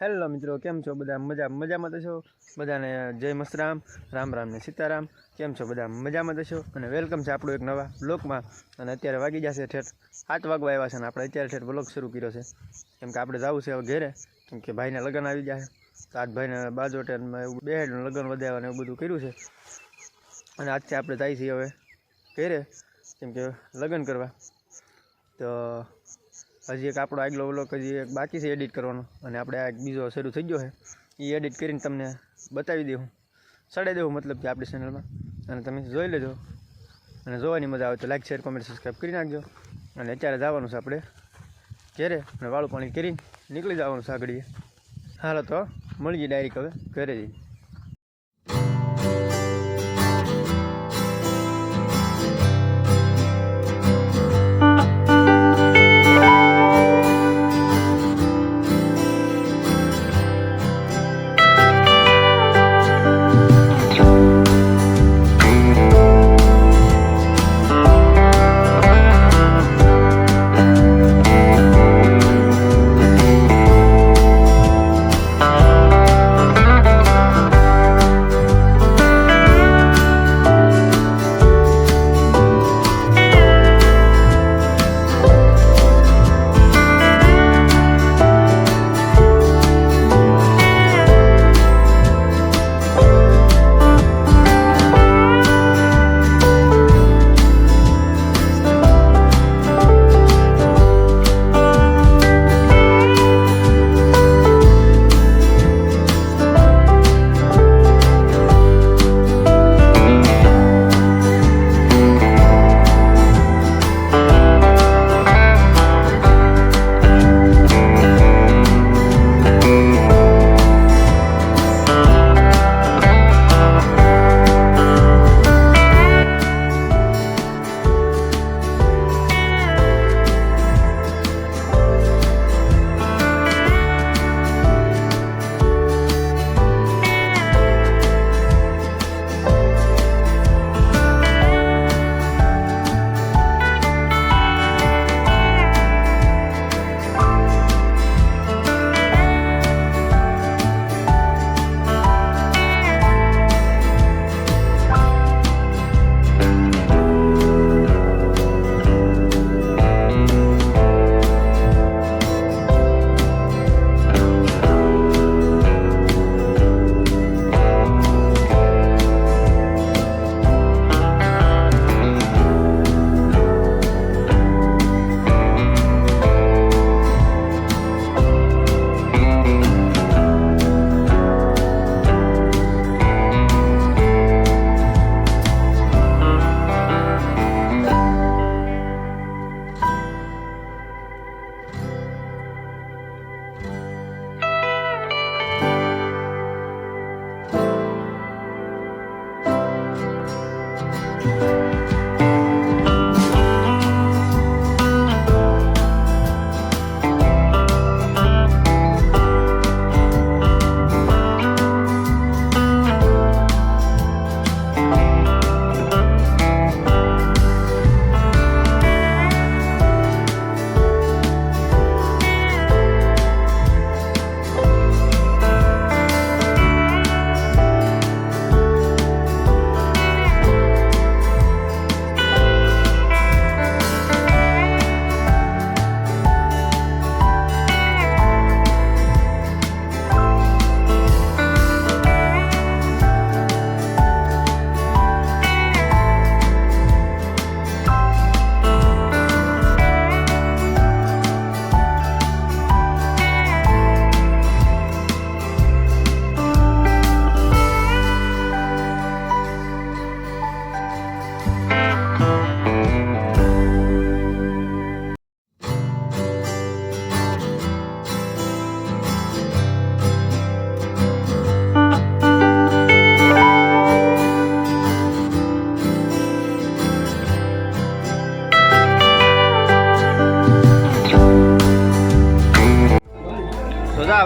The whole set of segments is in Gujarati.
હેલો મિત્રો, કેમ છો બધા? મજામાં તો છો? બધાને જય મસ્તરામ, રામ રામ ને સીતારામ. કેમ છો બધા? મજામાં તો છો? અને વેલકમ છે આપણું એક નવા બ્લોગમાં. અને અત્યારે વાગી જશે ઠેઠ 7 વાગવા આવ્યા છે અને આપણે અત્યારે ઠેઠ બ્લોગ શરૂ કર્યો છે. કેમ કે આપણે જવું છે હવે ઘેરે, કેમ કે ભાઈને લગ્ન આવી જાય. તો આજ ભાઈને બાજોટેનમાં એવું બેહેડનું લગ્ન વધારવાનું એવું બધું કર્યું છે. અને આજથી આપણે જાય છીએ હવે ઘેરે, કેમ કે લગ્ન કરવા. તો હજી એક આપણો આગલો વ્લોગ હજી એક બાકી છે એડિટ કરવાનો, અને આપણે આ બીજો શરૂ થઈ ગયો છે. એ એડિટ કરીને તમને બતાવી દઉં, ચડાવી દેવું મતલબ કે આપણી ચેનલમાં, અને તમે જોઈ લેજો. અને જોવાની મજા આવે તો લાઈક, શેર, કોમેન્ટ, સબસ્ક્રાઈબ કરી નાખજો. અને અત્યારે જવાનું છે આપણે ઘરે, અને વાળું પાણી કરીને નીકળી જવાનું છે આગળ. હાલો તો મળીએ ડાયરેક્ટ હવે ઘરે જઈએ.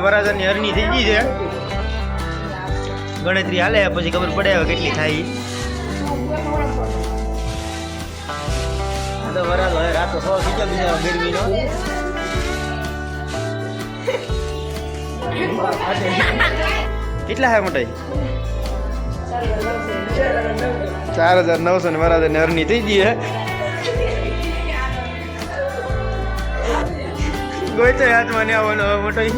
વરાજાની હરણી થઈ ગઈ છે, ગણતરી હાલે પછી ખબર પડે હવે કેટલી થાય. તો વરાજો હવે રાતો 100 થઈ ગયો બીજા ગરમીનો. કેટલા હે મોટાઈ 4,900 ને વરાદર ને અરની થઈ ગઈ હે ગોઈ તો હાથમાં ને આવવાનો મોટાઈ